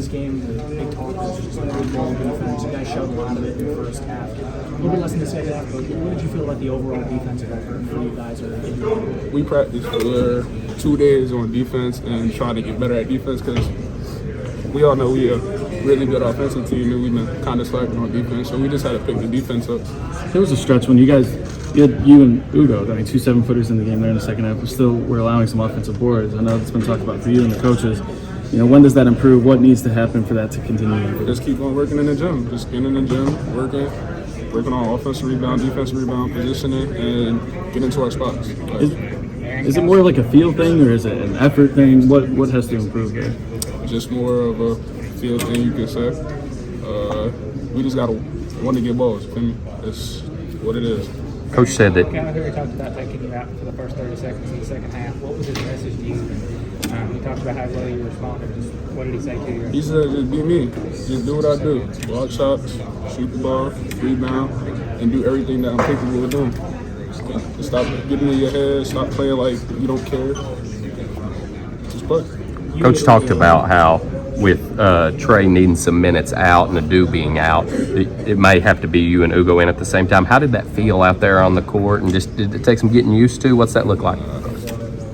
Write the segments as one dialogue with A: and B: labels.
A: this game, the big talk was just the ball defense. You guys showed a lot of it in the first half. A little bit less in the second half, but what did you feel about the overall defensive effort for you guys?
B: We practiced for 2 days on defense and trying to get better at defense because we all know we are a really good offensive team and we've been kind of slacking on defense, so we just had to pick the defense up.
C: There was a stretch when you and Ugo, I mean, 2 7-footers in the game there in the second half, we still were allowing some offensive boards. I know it's been talked about for you and the coaches. You know, when does that improve? What needs to happen for that to continue?
B: Just keep on working in the gym. Just getting in the gym, working on offensive rebound, defensive rebound, positioning, and get into our spots.
C: Is it more like a feel thing or is it an effort thing? What has to improve there?
B: Just more of a feel thing, you could say. We just gotta want to get balls. That's what it is.
D: Coach said that.
A: Kind of we talked about taking you out for the first 30 seconds of the second half. What was his message to you? He talked about how well you responded. Just what did he say to you?
B: He said, just be me. Just do what I do. Block shots, shoot the ball, rebound, and do everything that I'm capable of doing. Just stop getting in your head. Stop playing like you don't care. Just play.
D: Coach talked about how with Trey needing some minutes out and Adu being out, it may have to be you and Ugo in at the same time. How did that feel out there on the court, and just did it take some getting used to? What's that look like?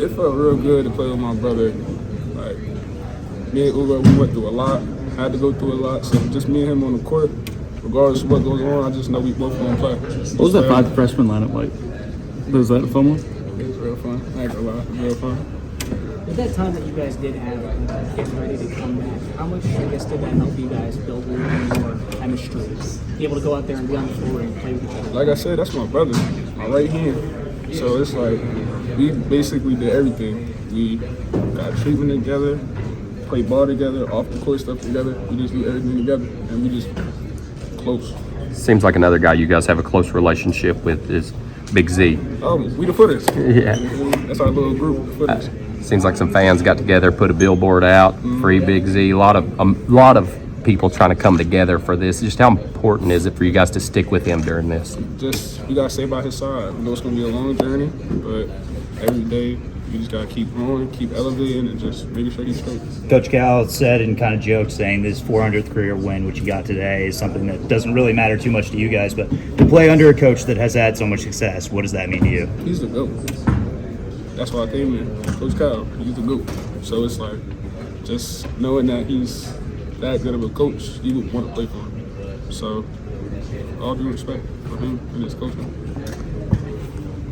B: It felt real good to play with my brother. Like me and Ugo, we went through a lot, had to go through a lot. So just me and him on the court, regardless of what goes on, I just know we both gonna play.
C: What was that 5 freshman lineup like? Was that a fun one?
B: It was real fun. I ain't gonna lie, it was real fun.
A: At that time that you guys did have getting ready to come back, how much, I guess, did that help you guys build a little bit more chemistry? Be able to go out there and be on the floor and play with each other?
B: Like I said, that's my brother, my right hand. So it's like, we basically did everything. We got treatment together, played ball together, off the court stuff together. We just do everything together, and we just close.
D: Seems like another guy you guys have a close relationship with is Big Z.
B: Oh, we the footers.
D: Yeah.
B: That's our little group, the footers.
D: Seems like some fans got together, put a billboard out, free Big Z. A lot of people trying to come together for this. Just how important is it for you guys to stick with him during this?
B: Just, you gotta stay by his side. We know it's gonna be a long journey, but every day you just gotta keep growing, keep elevating, and just making sure he's straight.
E: Coach Cal said and kind of joked saying this 400th career win, which you got today, is something that doesn't really matter too much to you guys, but to play under a coach that has had so much success, what does that mean to you?
B: He's the GOAT. That's why I came in. Coach Cal, he's the GOAT. So it's like, just knowing that he's that good of a coach, you would want to play for him. So, all due respect for him and his coaching.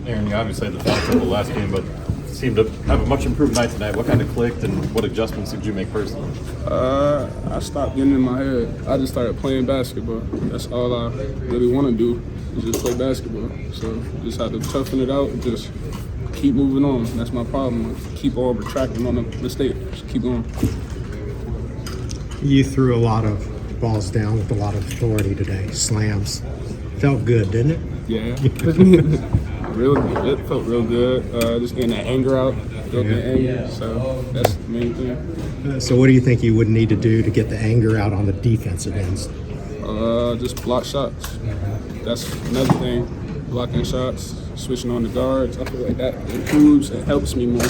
F: Aaron, you obviously had the foul trouble last game, but seemed to have a much improved night tonight. What kind of clicked and what adjustments did you make personally?
B: I stopped getting in my head. I just started playing basketball. That's all I really want to do, is just play basketball. So just had to toughen it out and just keep moving on. That's my problem. Keep on retracting on the mistake. Just keep going.
G: You threw a lot of balls down with a lot of authority today. Slams. Felt good, didn't it?
B: Yeah. Real good. It felt real good. Just getting that anger out. Anger. So that's the main thing.
G: So what do you think you would need to do to get the anger out on the defensive ends?
B: Just block shots. That's another thing. Blocking shots, switching on the guards. I feel like that improves and helps me more.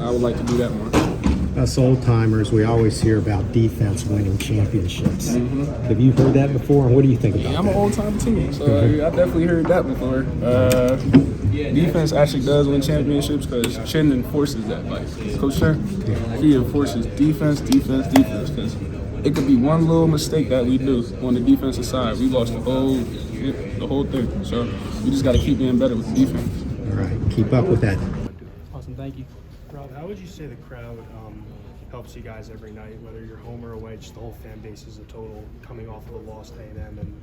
B: I would like to do that more.
G: Us old-timers, we always hear about defense winning championships. Have you heard that before, and what do you think about that?
B: I'm an old-time team, so I definitely heard that before. Defense actually does win championships because Chin enforces that. Like, Coach Chin, he enforces defense, because it could be one little mistake that we do on the defensive side. We lost the whole thing. So we just got to keep being better with the defense.
G: All right, keep up with that.
A: Awesome, thank you.
H: Rob, how would you say the crowd helps you guys every night, whether you're home or away, just the whole fan base as a total, coming off of the lost A&M, and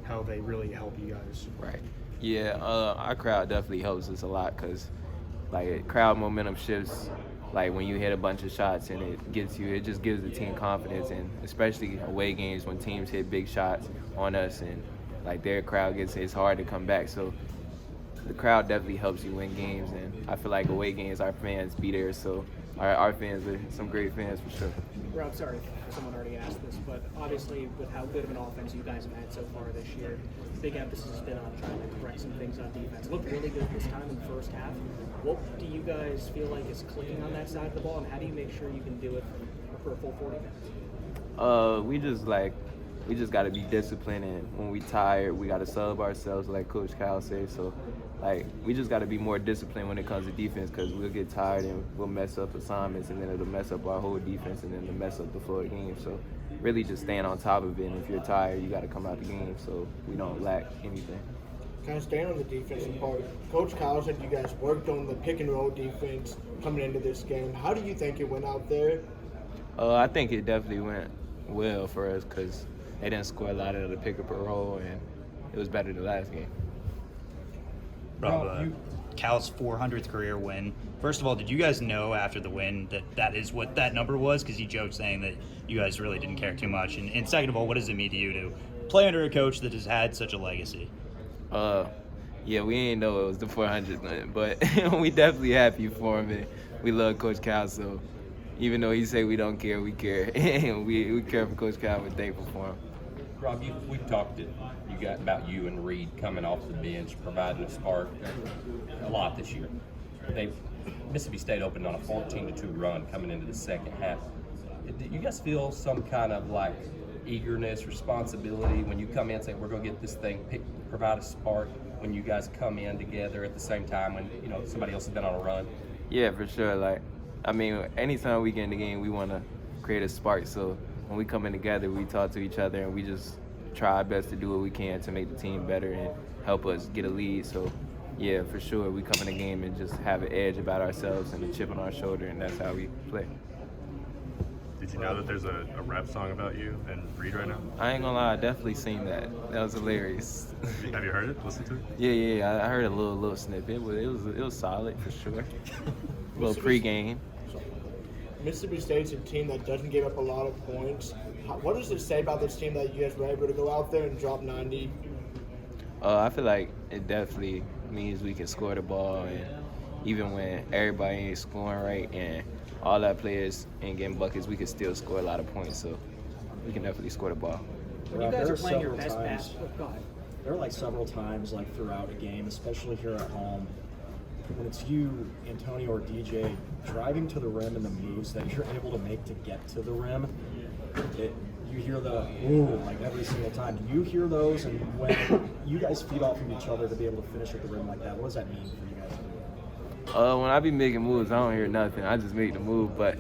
H: how they really help you guys?
I: Right. Yeah, our crowd definitely helps us a lot because, like, crowd momentum shifts. Like, when you hit a bunch of shots and it just gives the team confidence, and especially away games when teams hit big shots on us and, like, their crowd it's hard to come back. So the crowd definitely helps you win games, and I feel like away games, our fans be there, so our fans are some great fans for sure.
A: Rob, sorry if someone already asked this, but obviously with how good of an offense you guys have had so far this year, big emphasis has been on trying to correct some things on defense. It looked really good this time in the first half. What do you guys feel like is clicking on that side of the ball, and how do you make sure you can do it for a full 40 minutes?
I: We just got to be disciplined, and when we tired, we got to sub ourselves, like Coach Kyle says. So, like, we just got to be more disciplined when it comes to defense, because we'll get tired and we'll mess up assignments, and then it'll mess up our whole defense, and then it'll mess up the flow of the game. So, really just staying on top of it, and if you're tired, you got to come out the game so we don't lack anything.
J: Kind of staying on the defensive part, Coach Kyle said you guys worked on the pick and roll defense coming into this game. How do you think it went out there?
I: I think it definitely went well for us because they didn't score a lot of the pick up and roll, and it was better the last game.
E: Rob, Cal's 400th career win. First of all, did you guys know after the win that is what that number was? Because you joked saying that you guys really didn't care too much. And second of all, what does it mean to you to play under a coach that has had such a legacy?
I: Yeah, we didn't know it was the 400th win, but we definitely happy for him, and we love Coach Cal, so even though he say we don't care, we care. And we care for Coach Cal. We're thankful for him.
D: Rob, we've talked about you and Reed coming off the bench, providing a spark a lot this year. Mississippi State opened on a 14-2 run coming into the second half. Did you guys feel some kind of like eagerness, responsibility when you come in and say, we're going to get this thing, provide a spark when you guys come in together at the same time when, you know, somebody else has been on a run?
I: Yeah, for sure. Like, I mean, anytime we get in the game, we want to create a spark. So when we come in together, we talk to each other, and we just try our best to do what we can to make the team better and help us get a lead. So, yeah, for sure, we come in the game and just have an edge about ourselves and a chip on our shoulder, and that's how we play.
F: Did you know that there's a rap song about you and Reed right now?
I: I ain't gonna lie, I definitely seen that. That was hilarious.
F: Have you heard it? Listened to it?
I: Yeah, I heard a little snippet, but it was solid for sure. A little pregame.
J: Mississippi State's a team that doesn't give up a lot of points. What does it say about this team that you guys were able to go out there and drop 90?
I: I feel like it definitely means we can score the ball, and even when everybody ain't scoring right and all our players ain't getting buckets, we can still score a lot of points. So we can definitely score the ball.
A: When you guys are playing your best basketball, go ahead.
K: There are like several times like throughout a game, especially here at home, when it's you, Antonio, or DJ driving to the rim and the moves that you're able to make to get to the rim, you hear the ooh like every single time. Do you hear those? And when you guys feed off of each other to be able to finish at the rim like that, what does that mean for you guys?
I: When I be making moves, I don't hear nothing. I just make the move. But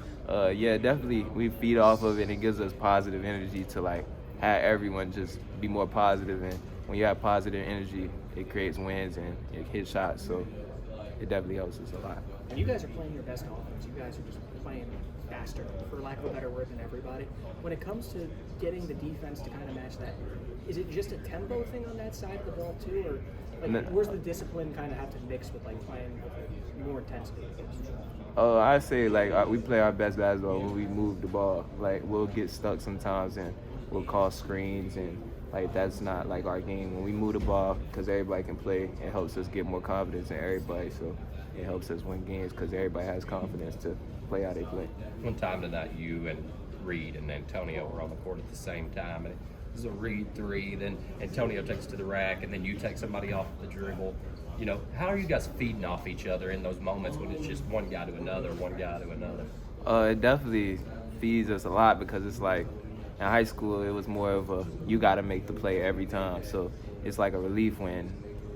I: yeah, definitely we feed off of it, and it gives us positive energy to like have everyone just be more positive. And when you have positive energy, it creates wins and it hits shots. So it definitely helps us a lot.
A: And you guys are playing your best offense. You guys are just playing faster, for lack of a better word, than everybody. When it comes to getting the defense to kind of match that, is it just a tempo thing on that side of the ball too, or like where's the discipline kind of have to mix with like playing with more intensity?
I: I say like we play our best basketball when we move the ball. Like we'll get stuck sometimes and we'll call screens, and like that's not like our game. When we move the ball, because everybody can play, it helps us get more confidence in everybody. So it helps us win games because everybody has confidence to play how they play.
D: One time tonight, you and Reed and Antonio were on the court at the same time, and it was a Reed three, then Antonio takes to the rack, and then you take somebody off the dribble. You know, how are you guys feeding off each other in those moments when it's just one guy to another, one guy to another?
I: It definitely feeds us a lot because it's like in high school, it was more of a you got to make the play every time. So it's like a relief when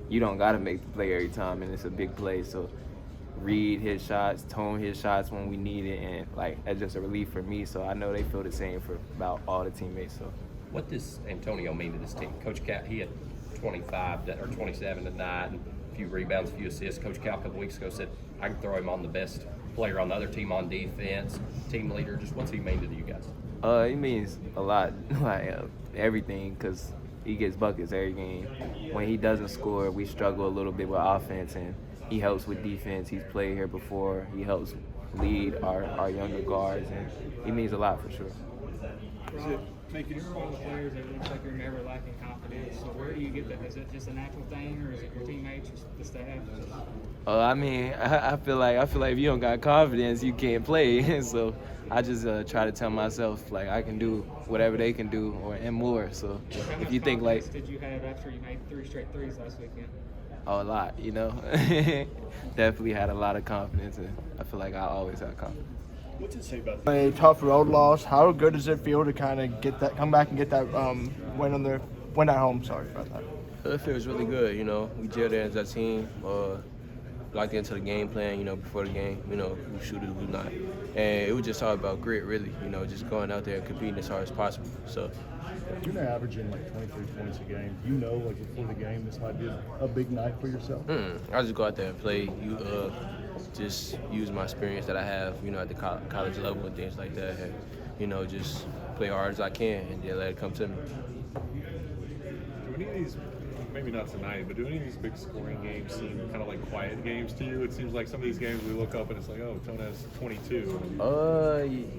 I: you don't got to make the play every time, and it's a big play. So Reed hit shots, Tone hit shots when we need it, and like that's just a relief for me. So I know they feel the same for about all the teammates. So
D: what does Antonio mean to this team? Coach Cal, he had 25 or 27 tonight, and a few rebounds, a few assists. Coach Cal a couple weeks ago said I can throw him on the best player on the other team on defense, team leader. Just what's he mean to you guys?
I: It means a lot, like everything, because he gets buckets every game. When he doesn't score, we struggle a little bit with offense, and he helps with defense. He's played here before. He helps lead our younger guards, and he means a lot for sure.
L: Rob, making all the players, it looks like you're never lacking confidence. So where do you get that? Is it just a natural thing, or is it your teammates, the staff?
I: I mean, I feel like if you don't got confidence, you can't play. So I just try to tell myself like I can do whatever they can do and more. So if you think like,
L: did you have after you made 3 straight threes last weekend?
I: Oh, a lot, you know. Definitely had a lot of confidence, and I feel like I always have confidence.
F: What's it say about
J: A tough road loss. How good does it feel to kind of come back and get that win at home? Sorry about that.
I: It feels really good, you know. We gelled in as a team, locked into the game plan, you know, before the game, you know, who shooters, who not. And it was just all about grit, really, you know, just going out there and competing as hard as possible. So,
F: You're now averaging like 23 points a game. You know, like before the game, this might be a big night for yourself.
I: I just go out there and play. Just use my experience that I have, you know, at the college level and things like that. And, you know, just play hard as I can and then let it come to me.
F: Do any of these, maybe not tonight, but do any of these big scoring games seem kind of like quiet games to you? It seems like some of these games we look up and it's like, oh, Tone has 22.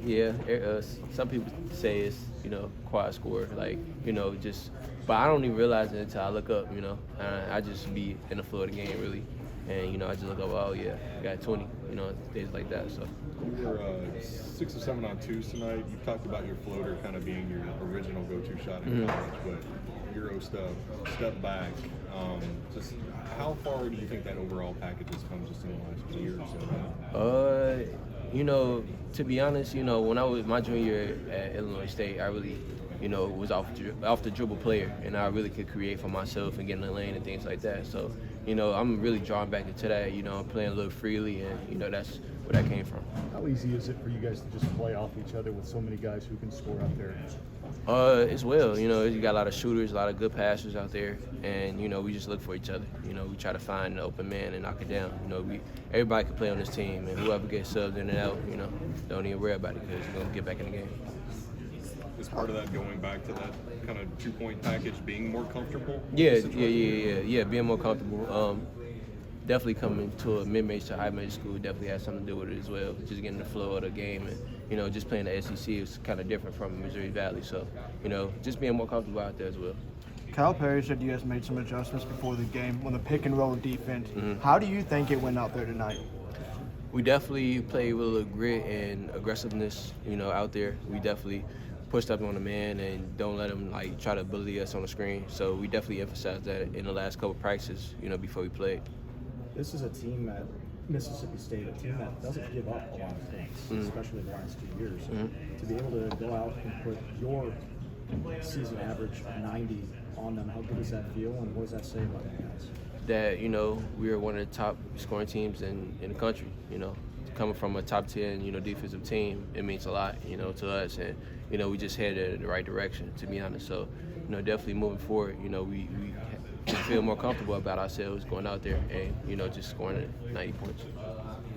I: Yeah. Some people say it's, you know, quiet score, like, you know, just. But I don't even realize it until I look up, you know. I just be in the flow of the game, really. And, you know, I just look up, oh, yeah, I got 20, you know, things like that. So.
F: You were 6 of 7 on twos tonight. You talked about your floater kind of being your original go-to shot in college, but Euro step back. Just how far do you think that overall package has come just in the last year or so?
I: You know, to be honest, you know, when I was my junior year at Illinois State, I really, you know, was off the dribble player, and I really could create for myself and get in the lane and things like that. So, you know, I'm really drawn back into that. You know, I'm playing a little freely, and you know, that's where that came from.
F: How easy is it for you guys to just play off each other with so many guys who can score out there?
I: As well, you know, you got a lot of shooters, a lot of good passers out there, and you know, we just look for each other. You know, we try to find an open man and knock it down. You know, everybody can play on this team, and whoever gets subbed in and out, you know, don't even worry about it because we're gonna get back in the game.
F: Is part of that going back to that kind of 2-point package being more comfortable?
I: Yeah, being more comfortable. Definitely coming to a mid-major to high-major school definitely has something to do with it as well. Just getting the flow of the game and, you know, just playing the SEC is kind of different from Missouri Valley. So, you know, just being more comfortable out there as well.
J: Calipari said you guys made some adjustments before the game on the pick-and-roll defense. How do you think it went out there tonight?
I: We definitely played with a little grit and aggressiveness, you know, out there. We definitely pushed up on the man and don't let him, like, try to bully us on the screen. So we definitely emphasized that in the last couple of practices, you know, before we played.
K: This is a team at Mississippi State, a team that doesn't give up a lot of things, especially the last 2 years. To be able to go out and put your season average 90 on them, how good does that feel, and what does that say about you guys?
I: That, you know, we are one of the top scoring teams in the country, you know. Coming from a top 10, you know, defensive team, it means a lot, you know, to us. And, you know, we just headed in the right direction, to be honest. So, you know, definitely moving forward, you know, we feel more comfortable about ourselves going out there and, you know, just scoring 90 points.